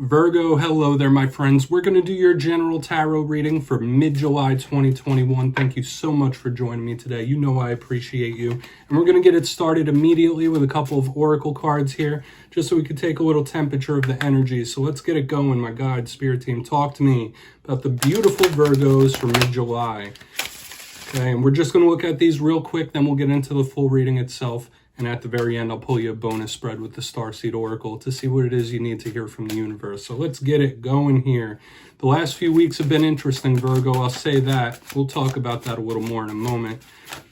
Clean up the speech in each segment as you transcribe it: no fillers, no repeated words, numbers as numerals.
Virgo, hello there, my friends. We're going to do your general tarot reading for mid-July 2021. Thank you so much for joining me today. You know I appreciate you. And we're going to get it started immediately with a couple of oracle cards here, just so we could take a little temperature of the energy. So let's get it going, my guide, spirit team. Talk to me about the beautiful Virgos for mid-July. Okay, and we're just going to look at these real quick, then we'll get into the full reading itself. And at the very end, I'll pull you a bonus spread with the Starseed Oracle to see what it is you need to hear from the universe. So let's get it going here. The last few weeks have been interesting, Virgo. I'll say that. We'll talk about that a little more in a moment.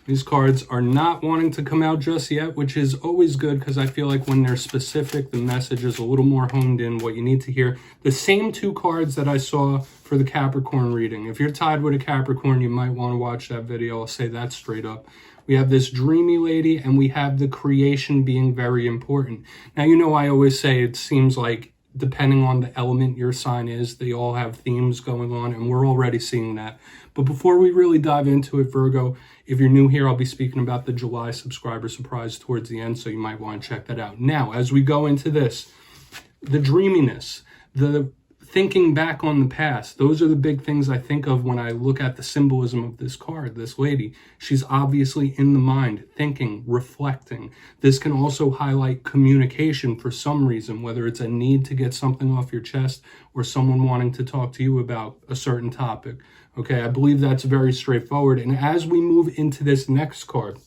These cards are not wanting to come out just yet, which is always good because I feel like when they're specific, the message is a little more honed in what you need to hear. The same two cards that I saw for the Capricorn reading. If you're tied with a Capricorn, you might want to watch that video. I'll say that straight up. We have this dreamy lady, and we have the creation being very important. Now, you know I always say it seems like depending on the element your sign is, they all have themes going on, and we're already seeing that. But before we really dive into it, Virgo, if you're new here, I'll be speaking about the July subscriber surprise towards the end, so you might want to check that out. Now, as we go into this, the dreaminess, the thinking back on the past, those are the big things I think of when I look at the symbolism of this card, this lady. She's obviously in the mind, thinking, reflecting. This can also highlight communication for some reason, whether it's a need to get something off your chest or someone wanting to talk to you about a certain topic. Okay, I believe that's very straightforward. And as we move into this next card,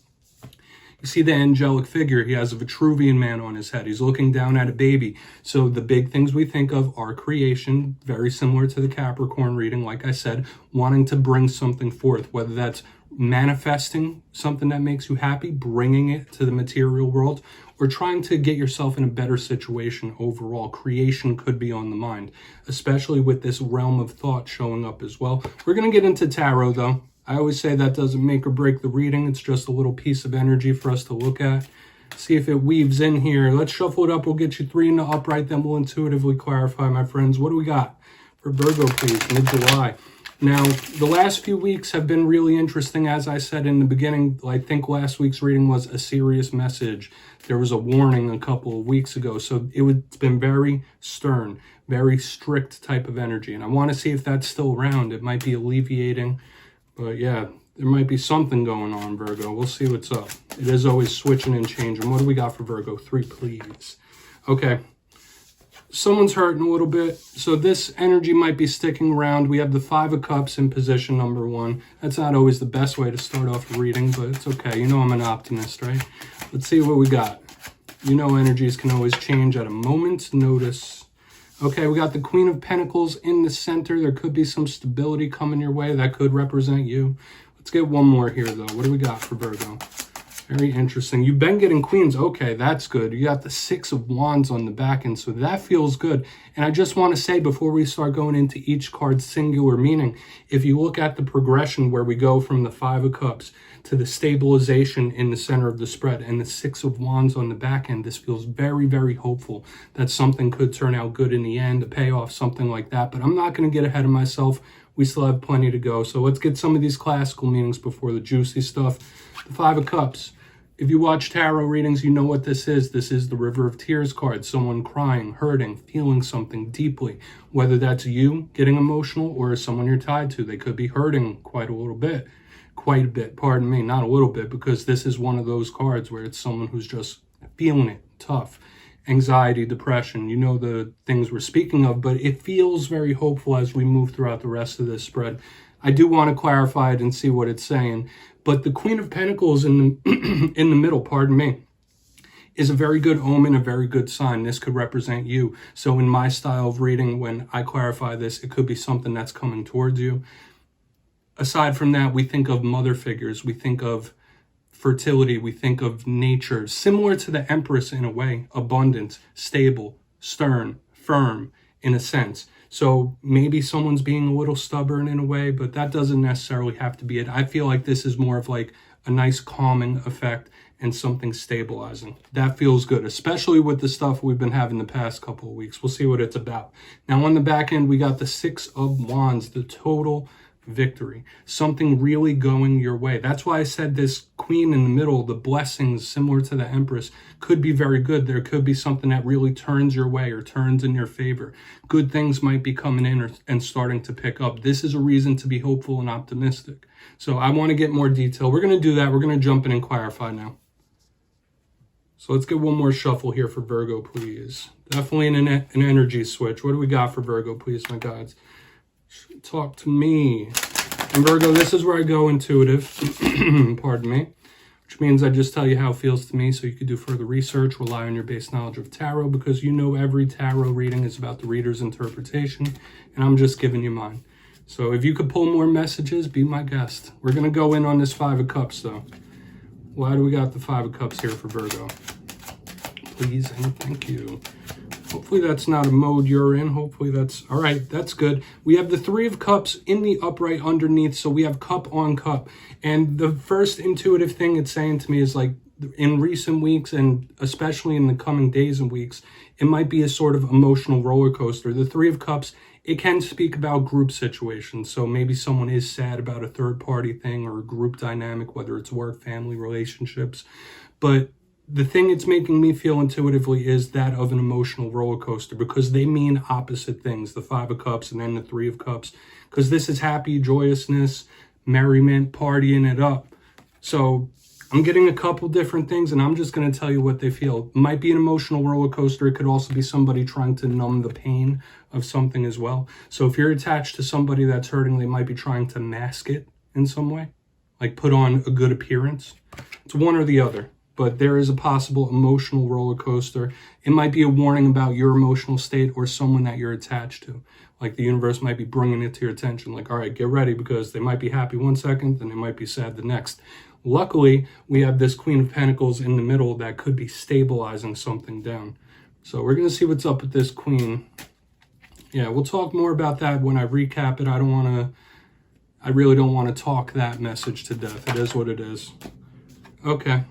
you see the angelic figure. He has a Vitruvian man on his head. He's looking down at a baby. So the big things we think of are creation, very similar to the Capricorn reading, like I said, wanting to bring something forth, whether that's manifesting something that makes you happy, bringing it to the material world, or trying to get yourself in a better situation overall. Creation could be on the mind, especially with this realm of thought showing up as well. We're going to get into tarot, though. I always say that doesn't make or break the reading. It's just a little piece of energy for us to look at. See if it weaves in here. Let's shuffle it up. We'll get you three in the upright. Then we'll intuitively clarify, my friends. What do we got for Virgo, please, mid-July? Now, the last few weeks have been really interesting. As I said in the beginning, I think last week's reading was a serious message. There was a warning a couple of weeks ago. So it's been very stern, very strict type of energy. And I want to see if that's still around. It might be alleviating. But yeah, there might be something going on, Virgo. We'll see what's up. It is always switching and changing. What do we got for Virgo? 3, please. Okay. Someone's hurting a little bit. So this energy might be sticking around. We have the 5 of Cups in position number 1. That's not always the best way to start off a reading, but it's okay. You know I'm an optimist, right? Let's see what we got. You know energies can always change at a moment's notice. Okay, we got the Queen of Pentacles in the center. There could be some stability coming your way. That could represent you. Let's get one more here, though. What do we got for Virgo? Very interesting. You've been getting queens. Okay, that's good. You got the 6 of Wands on the back end, so that feels good. And I just want to say before we start going into each card's singular meaning, if you look at the progression where we go from the 5 of Cups to the stabilization in the center of the spread and the 6 of Wands on the back end, this feels very, very hopeful that something could turn out good in the end, a payoff, something like that. But I'm not going to get ahead of myself. We still have plenty to go. So let's get some of these classical meanings before the juicy stuff. The 5 of Cups. If you watch tarot readings, you know what this is. This is the River of Tears card. Someone crying, hurting, feeling something deeply. Whether that's you getting emotional or someone you're tied to. They could be hurting quite a bit, pardon me, not a little bit, because this is one of those cards where it's someone who's just feeling it, tough. Anxiety, depression, you know the things we're speaking of, but it feels very hopeful as we move throughout the rest of this spread. I do want to clarify it and see what it's saying. But the Queen of Pentacles in the middle, pardon me, is a very good omen, a very good sign. This could represent you. So in my style of reading, when I clarify this, it could be something that's coming towards you. Aside from that, we think of mother figures. We think of fertility. We think of nature. Similar to the Empress in a way. Abundance, stable, stern, firm in a sense. So maybe someone's being a little stubborn in a way, but that doesn't necessarily have to be it. I feel like this is more of like a nice calming effect and something stabilizing. That feels good, especially with the stuff we've been having the past couple of weeks. We'll see what it's about. Now on the back end, we got the 6 of Wands, the total victory, something really going your way. That's why I said this queen in the middle, the blessings similar to the empress, could be very good. There could be something that really turns your way or turns in your favor. Good things might be coming in and starting to pick up. This is a reason to be hopeful and optimistic. So I want to get more detail. We're going to do that. We're going to jump in and clarify now. So let's get one more shuffle here for Virgo, please. Definitely an energy switch. What do we got for Virgo, please, my gods? Talk to me. And Virgo, this is where I go intuitive, pardon me, which means I just tell you how it feels to me so you can do further research, rely on your base knowledge of tarot, because you know every tarot reading is about the reader's interpretation, and I'm just giving you mine. So if you could pull more messages, be my guest. We're going to go in on this Five of Cups, though. Why do we got the Five of Cups here for Virgo? Please and thank you. Hopefully that's not a mode you're in. Hopefully that's... All right, that's good. We have the Three of Cups in the upright underneath, so we have cup on cup. And the first intuitive thing it's saying to me is, like, in recent weeks, and especially in the coming days and weeks, it might be a sort of emotional roller coaster. The Three of Cups, it can speak about group situations. So maybe someone is sad about a third-party thing or a group dynamic, whether it's work, family, relationships. But the thing it's making me feel intuitively is that of an emotional roller coaster, because they mean opposite things, the Five of Cups and then the Three of Cups, because this is happy, joyousness, merriment, partying it up. So I'm getting a couple different things, and I'm just going to tell you what they feel. It might be an emotional roller coaster. It could also be somebody trying to numb the pain of something as well. So if you're attached to somebody that's hurting, they might be trying to mask it in some way, like put on a good appearance. It's one or the other. But there is a possible emotional roller coaster. It might be a warning about your emotional state or someone that you're attached to. Like the universe might be bringing it to your attention. Like, all right, get ready, because they might be happy one second, then they might be sad the next. Luckily, we have this Queen of Pentacles in the middle that could be stabilizing something down. So we're going to see what's up with this Queen. Yeah, we'll talk more about that when I recap it. I really don't want to talk that message to death. It is what it is. Okay.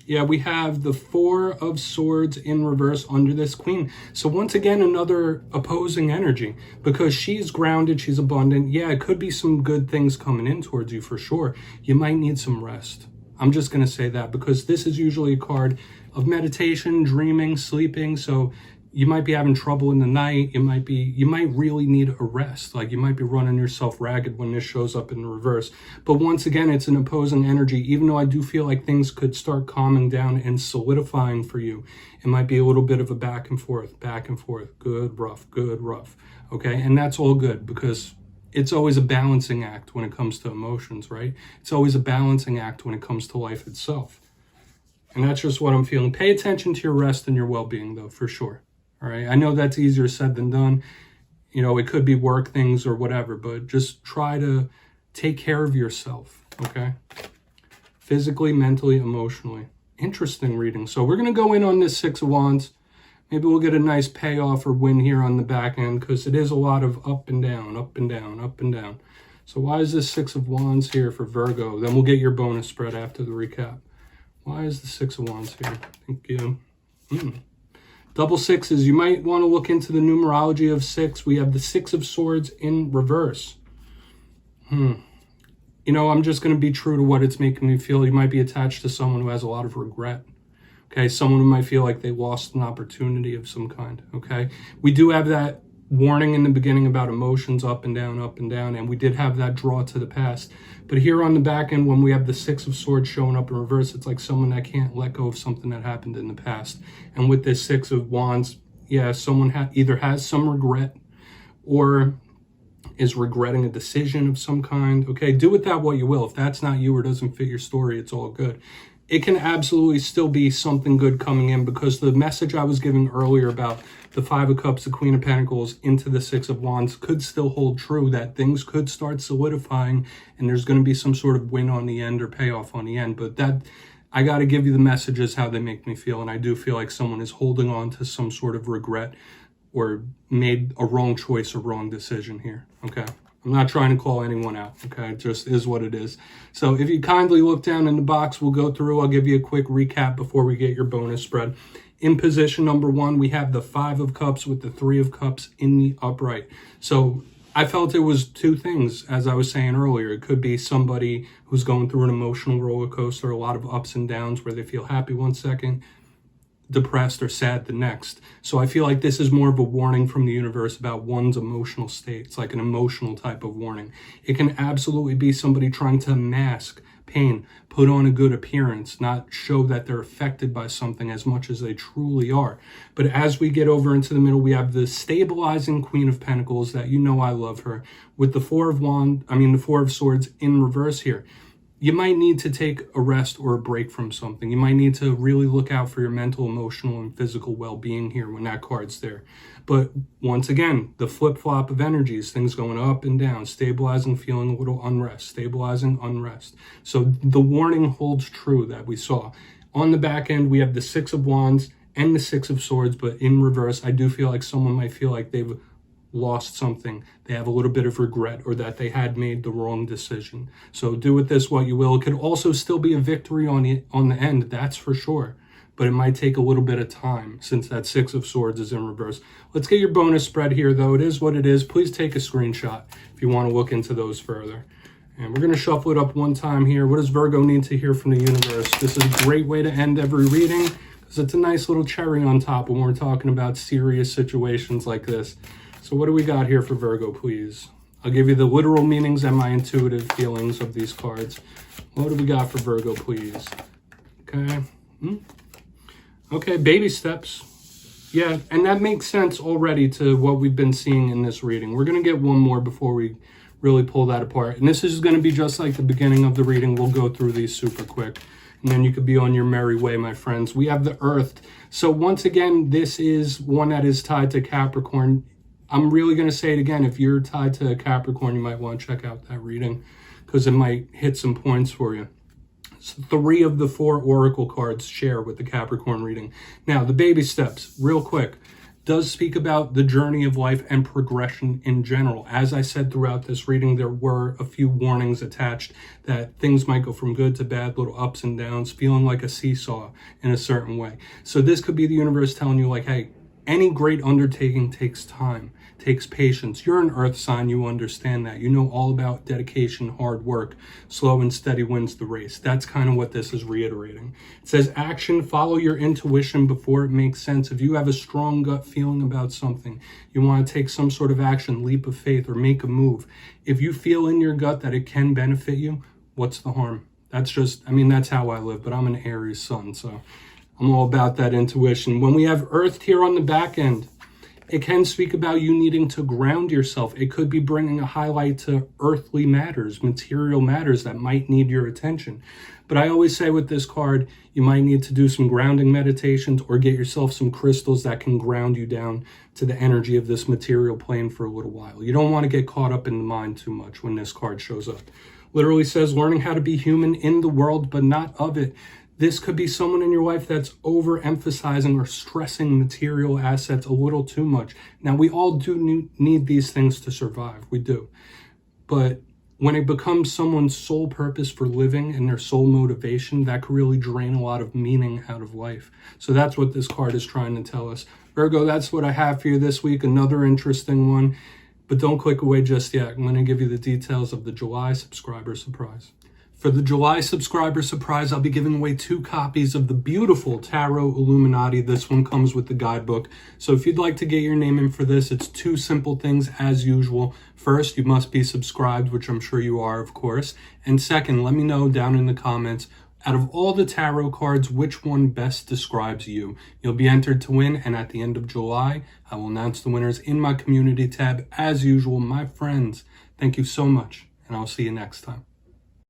Yeah, we have the Four of Swords in reverse under this Queen. So once again, another opposing energy, because she's grounded, she's abundant. Yeah, it could be some good things coming in towards you for sure. You might need some rest. I'm just going to say that, because this is usually a card of meditation, dreaming, sleeping. So you might be having trouble in the night. You might really need a rest. Like you might be running yourself ragged when this shows up in the reverse. But once again, it's an opposing energy. Even though I do feel like things could start calming down and solidifying for you, it might be a little bit of a back and forth, good, rough. Okay. And that's all good, because it's always a balancing act when it comes to emotions, right? It's always a balancing act when it comes to life itself. And that's just what I'm feeling. Pay attention to your rest and your well-being, though, for sure. All right. I know that's easier said than done. You know, it could be work things or whatever, but just try to take care of yourself. Okay. Physically, mentally, emotionally. Interesting reading. So we're going to go in on this Six of Wands. Maybe we'll get a nice payoff or win here on the back end, because it is a lot of up and down, up and down, up and down. So why is this Six of Wands here for Virgo? Then we'll get your bonus spread after the recap. Why is the Six of Wands here? Thank you. Double sixes. You might want to look into the numerology of six. We have the Six of Swords in reverse. You know, I'm just going to be true to what it's making me feel. You might be attached to someone who has a lot of regret. Okay, someone who might feel like they lost an opportunity of some kind. Okay, we do have that warning in the beginning about emotions up and down, and we did have that draw to the past. But here on the back end, when we have the Six of Swords showing up in reverse, it's like someone that can't let go of something that happened in the past. And with this Six of Wands, yeah, someone either has some regret or is regretting a decision of some kind. Okay, do with that what you will. If that's not you or doesn't fit your story, it's all good. It can absolutely still be something good coming in, because the message I was giving earlier about the Five of Cups, the Queen of Pentacles into the Six of Wands could still hold true, that things could start solidifying and there's going to be some sort of win on the end or payoff on the end. But that, I got to give you the messages how they make me feel. And I do feel like someone is holding on to some sort of regret or made a wrong choice or wrong decision here. Okay. I'm not trying to call anyone out, okay? It just is what it is. So if you kindly look down in the box, we'll go through. I'll give you a quick recap before we get your bonus spread. In position number one, we have the Five of Cups with the Three of Cups in the upright. So I felt it was two things, as I was saying earlier. It could be somebody who's going through an emotional roller coaster, a lot of ups and downs where they feel happy one second, depressed or sad the next. So I feel like this is more of a warning from the universe about one's emotional state. It's like an emotional type of warning. It can absolutely be somebody trying to mask pain, put on a good appearance, not show that they're affected by something as much as they truly are. But as we get over into the middle, we have the stabilizing Queen of Pentacles that I love her, with the Four of Swords in reverse here. You might need to take a rest or a break from something. You might need to really look out for your mental, emotional, and physical well-being here when that card's there. But once again, the flip-flop of energies, things going up and down, stabilizing, feeling a little unrest, stabilizing, unrest. So the warning holds true that we saw. On the back end, we have the Six of Wands and the Six of Swords, but in reverse, I do feel like someone might feel like they've lost something, they have a little bit of regret, or that they had made the wrong decision. So do with this what you will. It could also still be a victory on the end, that's for sure, but it might take a little bit of time since that Six of Swords is in reverse. Let's get your bonus spread here, though. It is what it is. Please take a screenshot if you want to look into those further. And we're going to shuffle it up one time here. What does Virgo need to hear from the universe? This is a great way to end every reading because it's a nice little cherry on top when we're talking about serious situations like this. So what do we got here for Virgo, please? I'll give you the literal meanings and my intuitive feelings of these cards. What do we got for Virgo, please? Okay. Okay, baby steps. Yeah, and that makes sense already to what we've been seeing in this reading. We're going to get one more before we really pull that apart. And this is going to be just like the beginning of the reading. We'll go through these super quick. And then you could be on your merry way, my friends. We have the Earth. So once again, this is one that is tied to Capricorn. I'm really going to say it again. If you're tied to Capricorn, you might want to check out that reading because it might hit some points for you. So 3 of the 4 oracle cards share with the Capricorn reading. Now, the baby steps, real quick, does speak about the journey of life and progression in general. As I said throughout this reading, there were a few warnings attached that things might go from good to bad, little ups and downs, feeling like a seesaw in a certain way. So this could be the universe telling you like, hey, any great undertaking takes time, takes patience. You're an earth sign, you understand that. You know all about dedication, hard work, slow and steady wins the race. That's kind of what this is reiterating. It says action, follow your intuition before it makes sense. If you have a strong gut feeling about something, you want to take some sort of action, leap of faith, or make a move. If you feel in your gut that it can benefit you, what's the harm? That's just, that's how I live, but I'm an Aries sun, so I'm all about that intuition. When we have Earth here on the back end, it can speak about you needing to ground yourself. It could be bringing a highlight to earthly matters, material matters that might need your attention. But I always say with this card, you might need to do some grounding meditations or get yourself some crystals that can ground you down to the energy of this material plane for a little while. You don't want to get caught up in the mind too much when this card shows up. Literally says learning how to be human in the world, but not of it. This could be someone in your life that's overemphasizing or stressing material assets a little too much. Now, we all do need these things to survive. We do. But when it becomes someone's sole purpose for living and their sole motivation, that could really drain a lot of meaning out of life. So that's what this card is trying to tell us. Virgo, that's what I have for you this week. Another interesting one. But don't click away just yet. I'm going to give you the details of the July subscriber surprise. For the July subscriber surprise, I'll be giving away 2 copies of the beautiful Tarot Illuminati. This one comes with the guidebook. So if you'd like to get your name in for this, it's 2 simple things as usual. First, you must be subscribed, which I'm sure you are, of course. And second, let me know down in the comments, out of all the tarot cards, which one best describes you. You'll be entered to win, and at the end of July, I will announce the winners in my community tab. As usual, my friends, thank you so much, and I'll see you next time.